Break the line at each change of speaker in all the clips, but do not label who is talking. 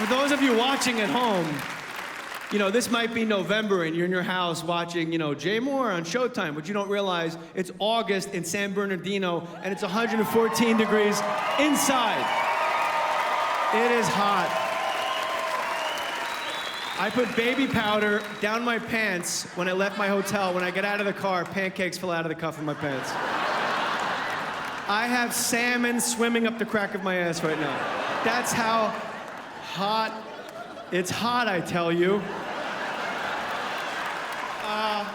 For those of you watching at home, you know, this might be November and you're in your house watching, you know, Jay Mohr on Showtime, but you don't realize it's August in San Bernardino and it's 114 degrees inside. It is hot. I put baby powder down my pants when I left my hotel. When I get out of the car, pancakes fell out of the cuff of my pants. I have salmon swimming up the crack of my ass right now. That's how hot. It's hot, I tell you.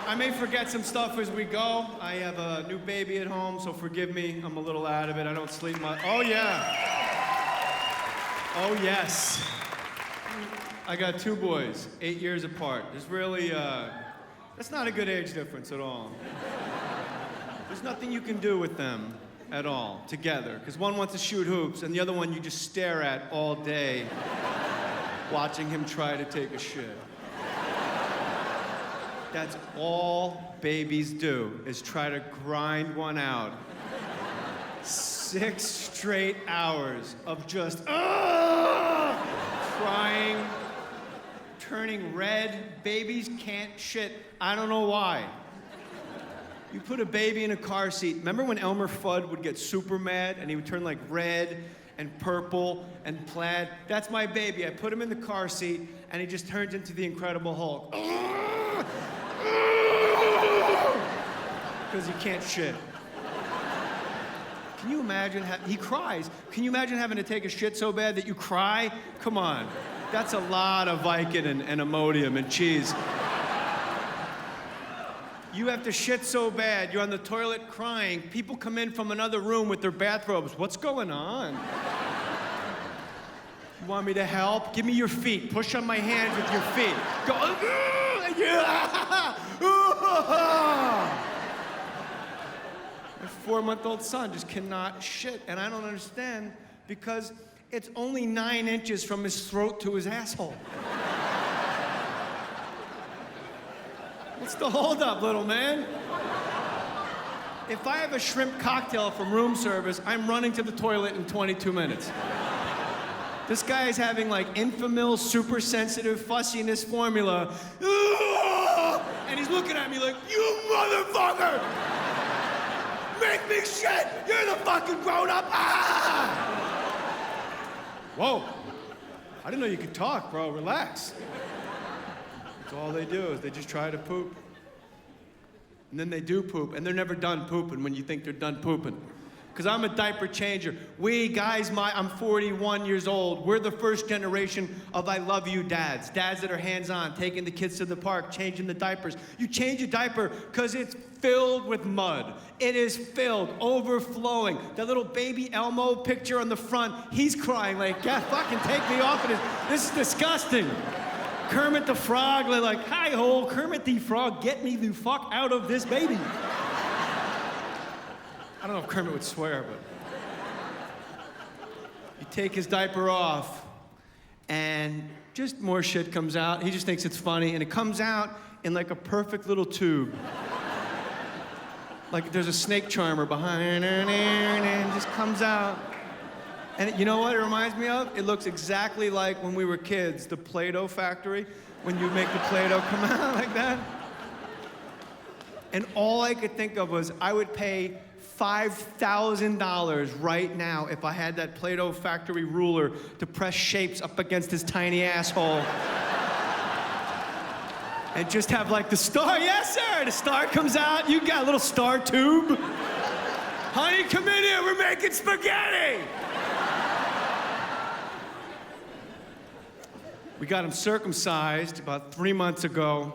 I may forget some stuff as we go. I have a new baby at home, so forgive me. I'm a little out of it. I don't sleep much. Oh, yeah. Oh, yes. I got 2 boys, 8 years apart. There's really, that's not a good age difference at all. There's nothing you can do with them at all, together. Because one wants to shoot hoops, and the other one you just stare at all day, watching him try to take a shit. That's all babies do, is try to grind one out. 6 straight hours of just, crying, turning red. Babies can't shit. I don't know why. You put a baby in a car seat. Remember when Elmer Fudd would get super mad and he would turn like red and purple and plaid? That's my baby. I put him in the car seat and he just turns into the Incredible Hulk. Because he can't shit. Can you imagine, he cries. Can you imagine having to take a shit so bad that you cry? Come on. That's a lot of Vicodin and Imodium and cheese. You have to shit so bad, you're on the toilet crying. People come in from another room with their bathrobes. What's going on? You want me to help? Give me your feet. Push on my hands with your feet. Go. My 4-month-old son just cannot shit, and I don't understand because it's only 9 inches from his throat to his asshole. What's the holdup, little man? If I have a shrimp cocktail from room service, I'm running to the toilet in 22 minutes. This guy is having like Infamil super sensitive fussiness formula. And he's looking at me like, you motherfucker! Make me shit! You're the fucking grown-up! Ah! Whoa. I didn't know you could talk, bro. Relax. That's all they do is they just try to poop. And then they do poop, and they're never done pooping when you think they're done pooping. Because I'm a diaper changer. We guys, I'm 41 years old. We're the first generation of I love you dads. Dads that are hands-on, taking the kids to the park, changing the diapers. You change a diaper because it's filled with mud. It is filled, overflowing. That little baby Elmo picture on the front, he's crying like, God, fucking take me off of this. This is disgusting. Kermit the Frog, like, hi-ho, Kermit the Frog, get me the fuck out of this baby. I don't know if Kermit would swear, but... You take his diaper off, and just more shit comes out. He just thinks it's funny, and it comes out in like a perfect little tube. Like there's a snake charmer behind, and it just comes out. And you know what it reminds me of? It looks exactly like when we were kids, the Play-Doh factory, when you make the Play-Doh come out like that. And all I could think of was I would pay $5,000 right now if I had that Play-Doh factory ruler to press shapes up against his tiny asshole. And just have like the star, yes sir, the star comes out, you got a little star tube. Honey, come in here, we're making spaghetti. We got him circumcised about 3 months ago.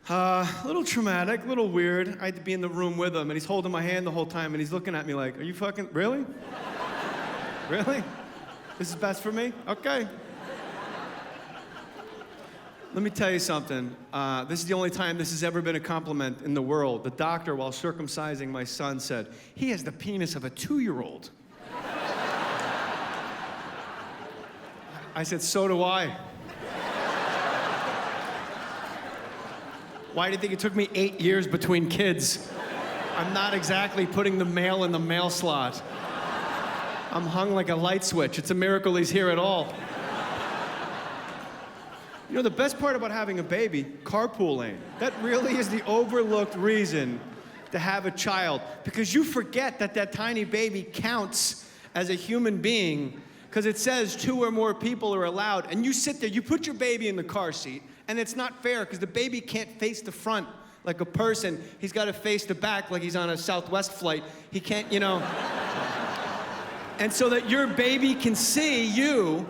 A little traumatic, a little weird. I had to be in the room with him, and he's holding my hand the whole time, and he's looking at me like, are you fucking, really? Really? This is best for me? Okay. Let me tell you something. This is the only time this has ever been a compliment in the world. The doctor, while circumcising my son, said, he has the penis of a 2-year-old. I said, so do I. Why do you think it took me 8 years between kids? I'm not exactly putting the mail in the mail slot. I'm hung like a light switch. It's a miracle he's here at all. You know, the best part about having a baby, carpool lane. That really is the overlooked reason to have a child, because you forget that that tiny baby counts as a human being, because it says 2 or more people are allowed, and you sit there, you put your baby in the car seat, and it's not fair, because the baby can't face the front like a person. He's got to face the back like he's on a Southwest flight. He can't, you know. And so that your baby can see you,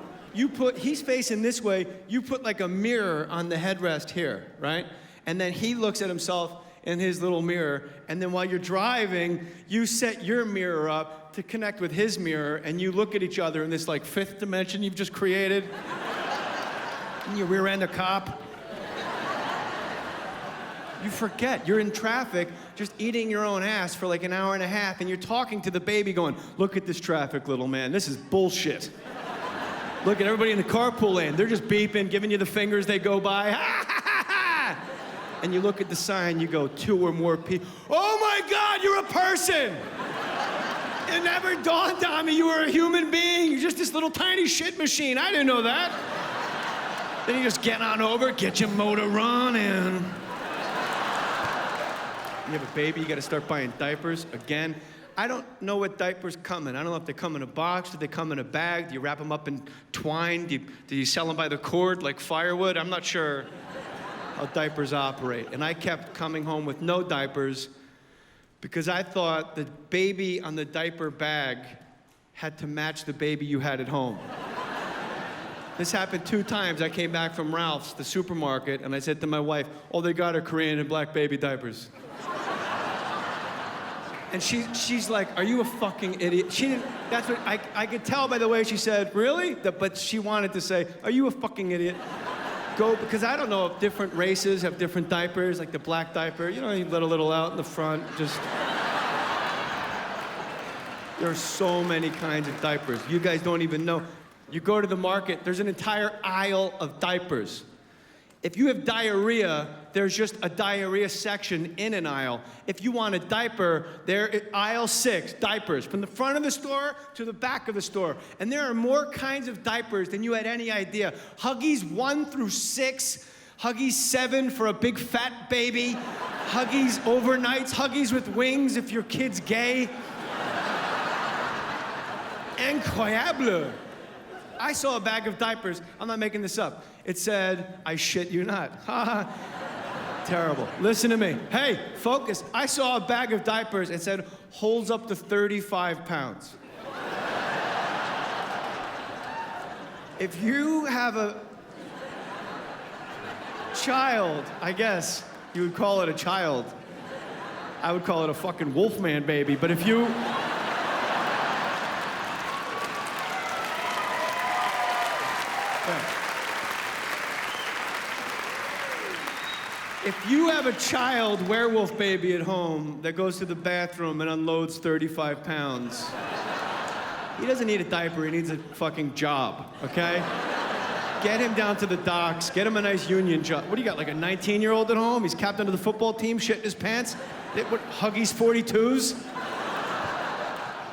he's facing this way, you put like a mirror on the headrest here, right? And then he looks at himself in his little mirror, and then while you're driving, you set your mirror up to connect with his mirror, and you look at each other in this like 5th dimension you've just created. And you rear end a cop. You forget, you're in traffic, just eating your own ass for like an hour and a half, and you're talking to the baby going, look at this traffic, little man, this is bullshit. Look at everybody in the carpool lane, they're just beeping, giving you the fingers, they go by, ha ha ha ha! And you look at the sign, you go, 2 or more people, oh my God, you're a person! It never dawned on me you were a human being, you're just this little tiny shit machine, I didn't know that. Then you just get on over, get your motor running. You have a baby, you gotta start buying diapers again. I don't know what diapers come in. I don't know if they come in a box, do they come in a bag, do you wrap them up in twine, do you sell them by the cord like firewood? I'm not sure how diapers operate. And I kept coming home with no diapers because I thought the baby on the diaper bag had to match the baby you had at home. This happened 2 times. I came back from Ralph's, the supermarket, and I said to my wife, all they got are Korean and black baby diapers. And she's like, are you a fucking idiot? She didn't, that's what, I could tell by the way she said, really? But she wanted to say, are you a fucking idiot? Go, because I don't know if different races have different diapers, like the black diaper, you know, you let a little out in the front, just. There are so many kinds of diapers. You guys don't even know. You go to the market, there's an entire aisle of diapers. If you have diarrhea, there's just a diarrhea section in an aisle. If you want a diaper, aisle 6, diapers, from the front of the store to the back of the store. And there are more kinds of diapers than you had any idea. Huggies 1 through 6, Huggies 7 for a big fat baby, Huggies overnights, Huggies with wings if your kid's gay. Incroyable. I saw a bag of diapers, I'm not making this up. It said, I shit you not. Terrible. Listen to me. Hey, focus. I saw a bag of diapers. It said, holds up to 35 pounds. If you have a child, I guess you would call it a child. I would call it a fucking Wolfman baby, but if you... If you have a child werewolf baby at home that goes to the bathroom and unloads 35 pounds, he doesn't need a diaper, he needs a fucking job, okay? Get him down to the docks, get him a nice union job. What do you got, like a 19-year-old at home? He's captain of the football team, shitting his pants? What, Huggies 42s?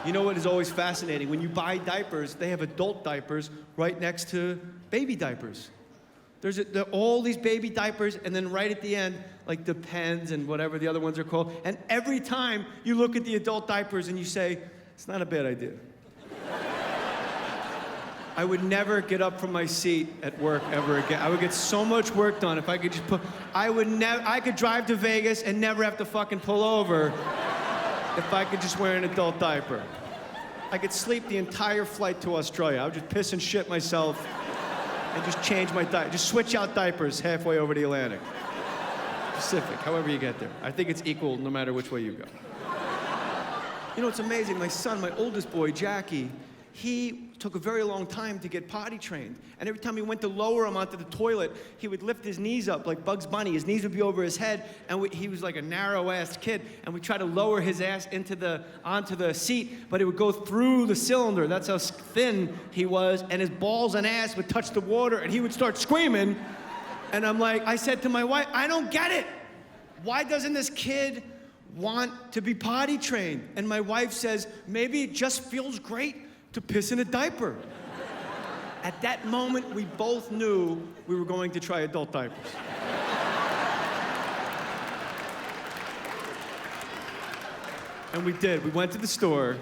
You know what is always fascinating? When you buy diapers, they have adult diapers right next to baby diapers. There are all these baby diapers, and then right at the end, like the Pens and whatever the other ones are called, and every time you look at the adult diapers and you say, it's not a bad idea. I would never get up from my seat at work ever again. I would get so much work done if I could just I could drive to Vegas and never have to fucking pull over if I could just wear an adult diaper. I could sleep the entire flight to Australia. I would just piss and shit myself and just change my diaper. Just switch out diapers halfway over the Atlantic. Pacific, however you get there. I think it's equal no matter which way you go. You know, it's amazing. My son, my oldest boy, Jackie, he took a very long time to get potty trained. And every time he went to lower him onto the toilet, he would lift his knees up like Bugs Bunny. His knees would be over his head, and he was like a narrow-ass kid. And we tried to lower his ass onto the seat, but it would go through the cylinder. That's how thin he was. And his balls and ass would touch the water, and he would start screaming. And I said to my wife, I don't get it. Why doesn't this kid want to be potty trained? And my wife says, maybe it just feels great to piss in a diaper. At that moment, we both knew we were going to try adult diapers. And we did. We went to the store.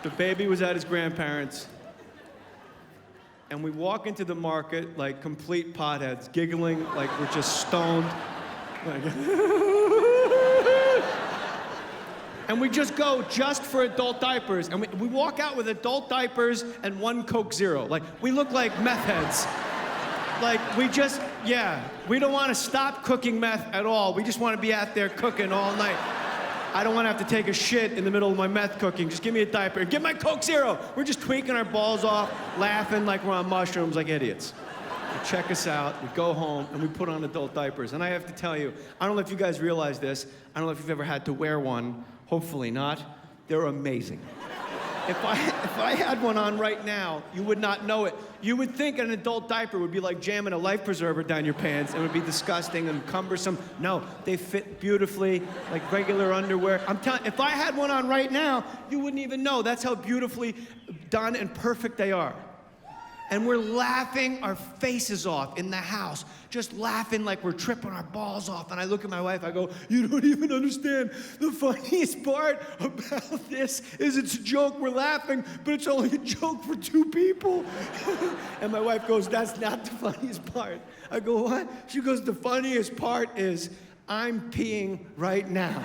The baby was at his grandparents'. And we walk into the market like complete potheads, giggling like we're just stoned. And we just go just for adult diapers. And we walk out with adult diapers and 1 Coke Zero. Like, we look like meth heads. Like, we don't want to stop cooking meth at all. We just want to be out there cooking all night. I don't want to have to take a shit in the middle of my meth cooking. Just give me a diaper. Give my Coke Zero. We're just tweaking our balls off, laughing like we're on mushrooms like idiots. They check us out, we go home, and we put on adult diapers. And I have to tell you, I don't know if you guys realize this. I don't know if you've ever had to wear one. Hopefully not. They're amazing. If I had one on right now, you would not know it. You would think an adult diaper would be like jamming a life preserver down your pants. It would be disgusting and cumbersome. No, they fit beautifully like regular underwear. I'm telling you, if I had one on right now, you wouldn't even know. That's how beautifully done and perfect they are. And we're laughing our faces off in the house, just laughing like we're tripping our balls off. And I look at my wife, I go, you don't even understand. The funniest part about this is it's a joke, we're laughing, but it's only a joke for 2 people. And my wife goes, that's not the funniest part. I go, what? She goes, the funniest part is I'm peeing right now.